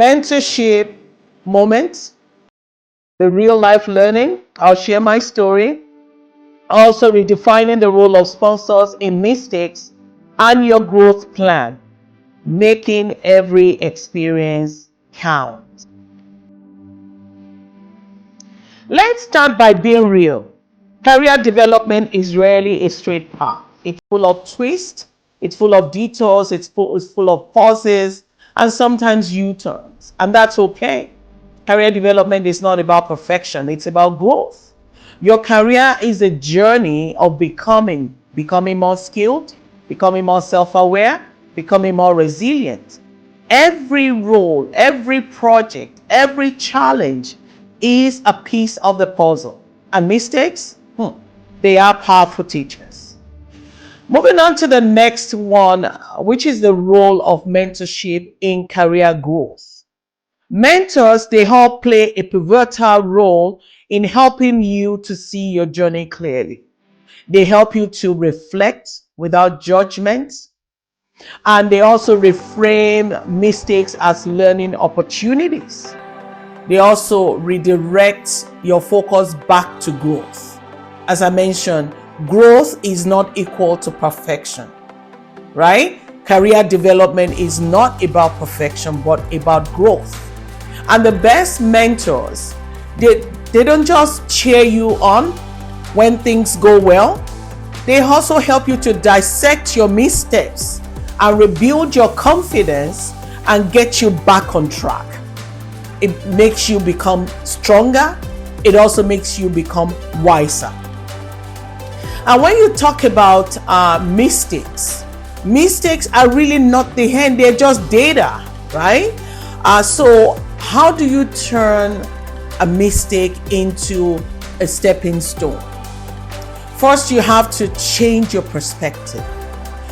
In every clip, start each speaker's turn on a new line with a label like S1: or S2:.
S1: mentorship moments, the real life learning. I'll share my story. Also, redefining the role of sponsors in mistakes and your growth plan, making every experience count. Let's start by being real. Career development is rarely a straight path. It's full of twists, it's full of detours, it's full of pauses, and sometimes U-turns. And that's okay. Career development is not about perfection, it's about growth. Your career is a journey of becoming more skilled, becoming more self-aware, becoming more resilient. Every role, every project, every challenge is a piece of the puzzle. And mistakes, they are powerful teachers. Moving on to the next one, which is the role of mentorship in career growth. Mentors, they help play a pivotal role in helping you to see your journey clearly. They help you to reflect without judgment, and they also reframe mistakes as learning opportunities. They also redirect your focus back to growth. As I mentioned, growth is not equal to perfection, right? Career development is not about perfection, but about growth. And the best mentors, they don't just cheer you on when things go well. They also help you to dissect your missteps and rebuild your confidence and get you back on track. It makes you become stronger. It also makes you become wiser. And when you talk about mistakes are really not the end, they're just data, right? So how do you turn a mistake into a stepping stone? First, you have to change your perspective.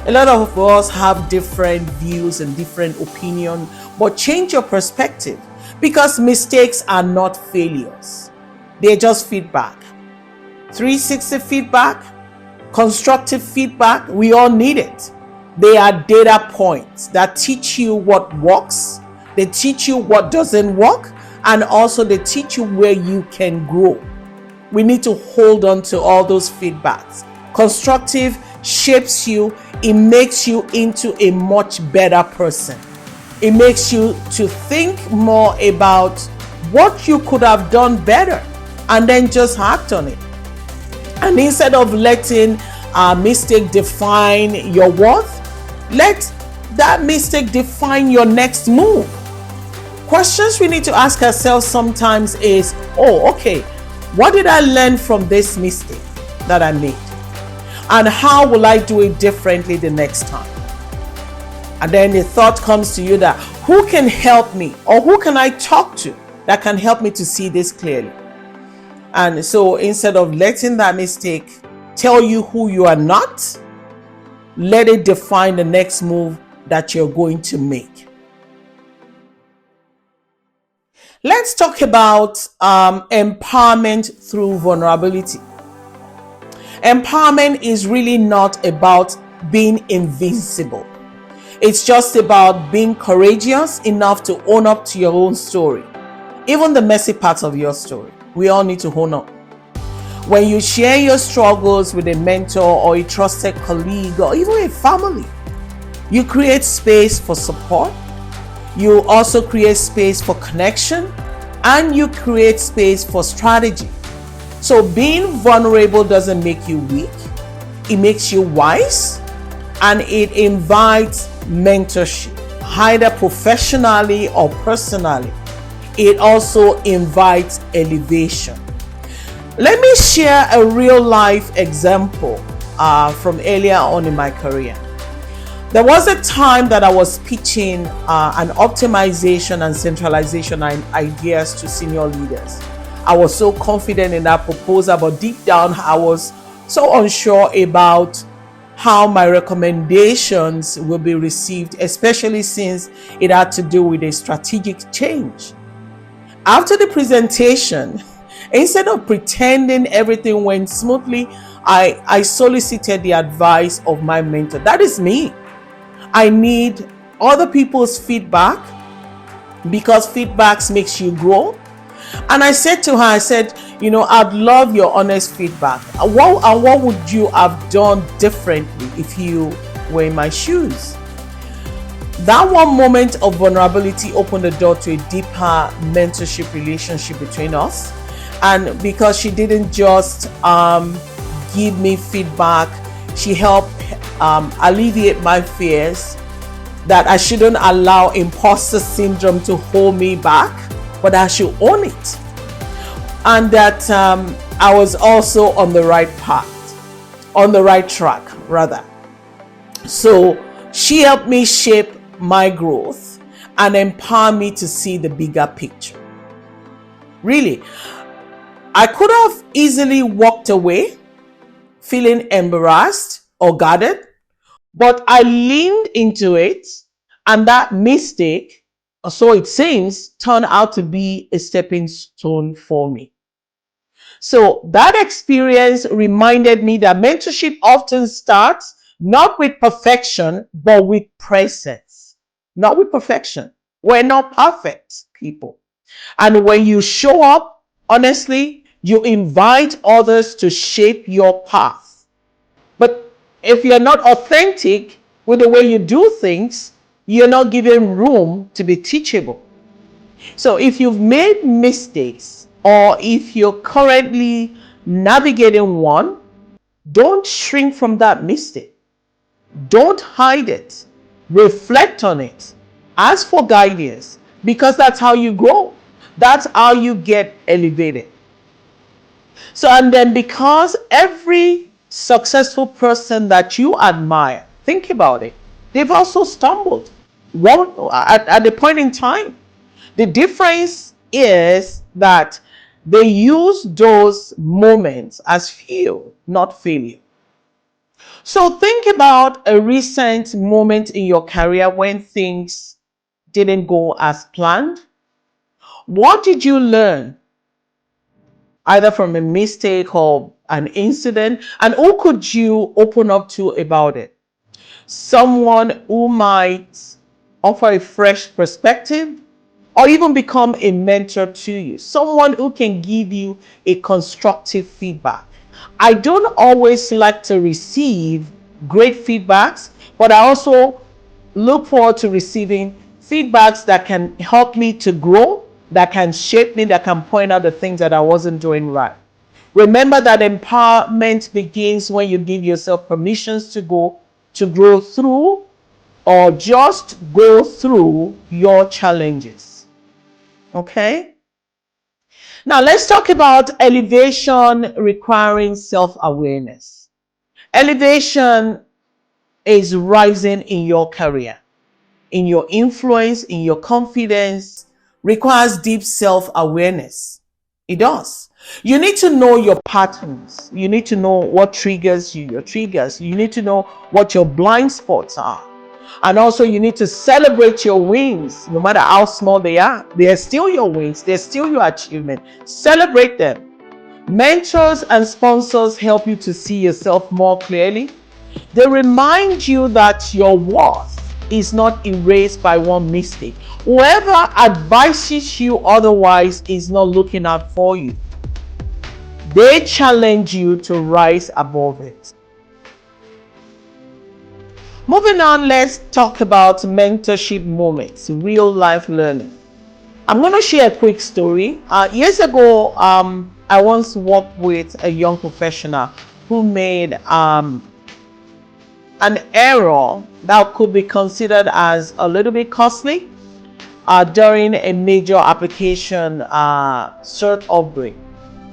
S1: A lot of us have different views and different opinions, but change your perspective, because mistakes are not failures. They're just feedback. 360 feedback, constructive feedback, we all need it. They are data points that teach you what works, they teach you what doesn't work, and also they teach you where you can grow. We need to hold on to all those feedbacks. Constructive shapes you, it makes you into a much better person. It makes you to think more about what you could have done better and then just act on it. And instead of letting a mistake define your worth, let that mistake define your next move. Questions we need to ask ourselves sometimes is, okay, what did I learn from this mistake that I made? And how will I do it differently the next time? And then the thought comes to you that who can help me, or who can I talk to that can help me to see this clearly? And so instead of letting that mistake tell you who you are not, let it define the next move that you're going to make. Let's talk about empowerment through vulnerability. Empowerment is really not about being invincible. It's just about being courageous enough to own up to your own story, even the messy parts of your story. We all need to own up. When you share your struggles with a mentor or a trusted colleague or even a family, you create space for support. You also create space for connection, and you create space for strategy. So being vulnerable doesn't make you weak. It makes you wise, and it invites mentorship, either professionally or personally. It also invites elevation. Let me share a real life example from earlier on in my career. There was a time that I was pitching an optimization and centralization ideas to senior leaders. I was so confident in that proposal, but deep down I was so unsure about how my recommendations will be received, especially since it had to do with a strategic change. After the presentation, instead of pretending everything went smoothly, I solicited the advice of my mentor. That is me. I need other people's feedback, because feedbacks makes you grow. And I said to her, I said, I'd love your honest feedback. What would you have done differently if you were in my shoes? That one moment of vulnerability opened the door to a deeper mentorship relationship between us. And because she didn't just give me feedback, she helped alleviate my fears that I shouldn't allow imposter syndrome to hold me back, but I should own it. And that I was also on the right path, on the right track, rather. So she helped me shape my growth and empower me to see the bigger picture. Really, I could have easily walked away feeling embarrassed or guarded, but I leaned into it, and that mistake, or so it seems, turned out to be a stepping stone for me. So that experience reminded me that mentorship often starts not with perfection, but with presence. Not with perfection. We're not perfect people. And when you show up, honestly, you invite others to shape your path. But if you're not authentic with the way you do things, you're not giving room to be teachable. So if you've made mistakes, or if you're currently navigating one, don't shrink from that mistake. Don't hide it. Reflect on it. Ask for guidance, because that's how you grow. That's how you get elevated. So, and then because every successful person that you admire, think about it, they've also stumbled at the point in time. The difference is that they use those moments as fuel, not failure. So think about a recent moment in your career when things didn't go as planned. What did you learn, either from a mistake or an incident? And who could you open up to about it? Someone who might offer a fresh perspective, or even become a mentor to you. Someone who can give you a constructive feedback. I don't always like to receive great feedbacks, but I also look forward to receiving feedbacks that can help me to grow, that can shape me, that can point out the things that I wasn't doing right. Remember that empowerment begins when you give yourself permissions to grow through, or just go through your challenges. Okay? Now let's talk about elevation requiring self-awareness. Elevation is rising in your career, in your influence, in your confidence, requires deep self-awareness. It does. You need to know your patterns. You need to know what triggers you, your triggers. You need to know what your blind spots are. And also you need to celebrate your wins, no matter how small they are. They are still your wins. They're still your achievement. Celebrate them. Mentors and sponsors help you to see yourself more clearly. They remind you that your worth is not erased by one mistake. Whoever advises you otherwise is not looking out for you. They challenge you to rise above it. Moving on, let's talk about mentorship moments, real life learning. I'm going to share a quick story. Years ago, I once worked with a young professional who made an error that could be considered as a little bit costly during a major application cert outbreak.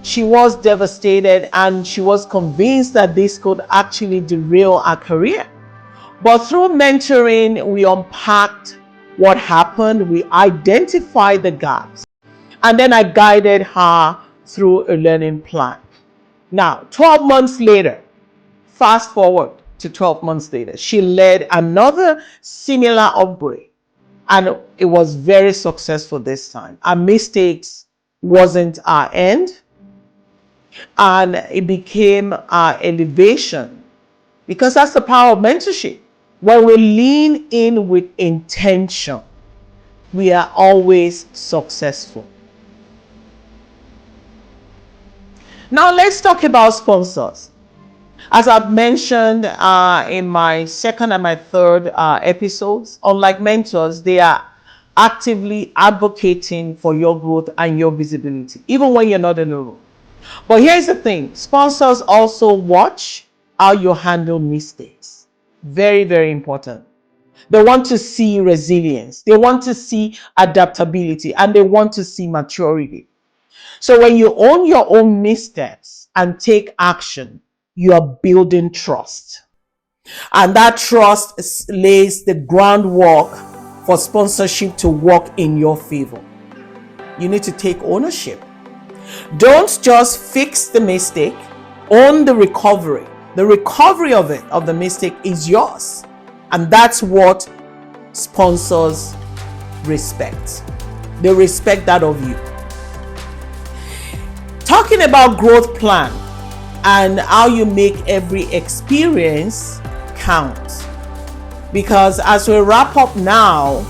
S1: She was devastated, and she was convinced that this could actually derail her career. But through mentoring, we unpacked what happened, we identified the gaps, and then I guided her through a learning plan. Now, 12 months later, fast forward to 12 months later, she led another similar upgrade, and it was very successful this time. Our mistakes wasn't our end, and it became our elevation, because that's the power of mentorship. When we lean in with intention, we are always successful. Now let's talk about sponsors. As I've mentioned in my second and my third episodes, unlike mentors, they are actively advocating for your growth and your visibility, even when you're not in the room. But here's the thing, sponsors also watch how you handle mistakes. Very, very important. They want to see resilience, they want to see adaptability, and they want to see maturity. So when you own your own missteps and take action, you are building trust. And that trust lays the groundwork for sponsorship to work in your favor. You need to take ownership. Don't just fix the mistake, own the recovery. The recovery of the mistake is yours. And that's what sponsors respect. They respect that of you. Talking about growth plan and how you make every experience count. Because as we wrap up now,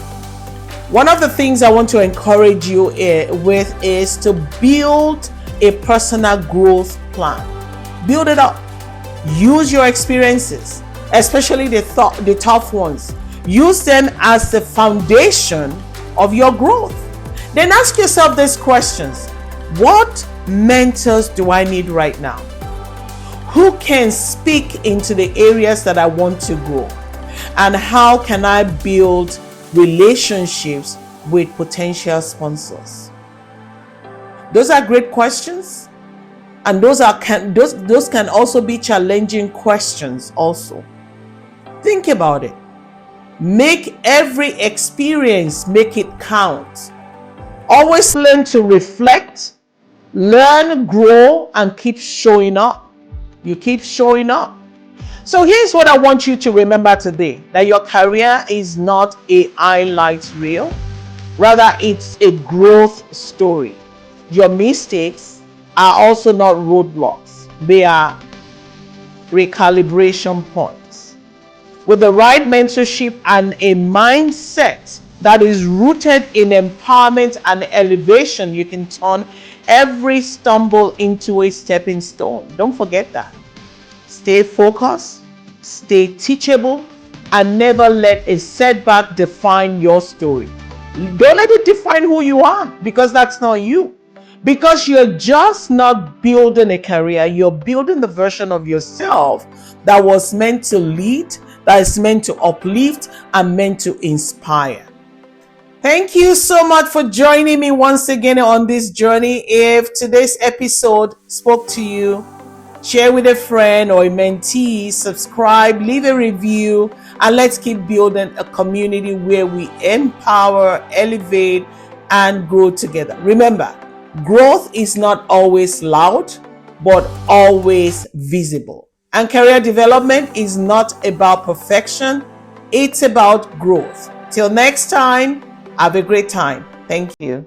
S1: one of the things I want to encourage you with is to build a personal growth plan. Build it up. Use your experiences, especially the tough ones. Use them as the foundation of your growth. Then ask yourself these questions. What mentors do I need right now? Who can speak into the areas that I want to grow? And how can I build relationships with potential sponsors? Those are great questions, and those can also be challenging questions also. Think about it. Make every experience, make it count. Always learn to reflect, learn, grow, and keep showing up. You keep showing up. So here's what I want you to remember today, that your career is not a highlight reel. Rather, it's a growth story. Your mistakes are also not roadblocks. They are recalibration points. With the right mentorship and a mindset that is rooted in empowerment and elevation, you can turn every stumble into a stepping stone. Don't forget that. Stay focused, stay teachable, and never let a setback define your story. Don't let it define who you are, because that's not you. Because you're just not building a career, you're building the version of yourself that was meant to lead, that is meant to uplift, and meant to inspire. Thank you so much for joining me once again on this journey. If today's episode spoke to you, share with a friend or a mentee, subscribe, leave a review, and let's keep building a community where we empower, elevate, and grow together. Remember, growth is not always loud, but always visible. And career development is not about perfection, it's about growth. Till next time, have a great time. Thank you.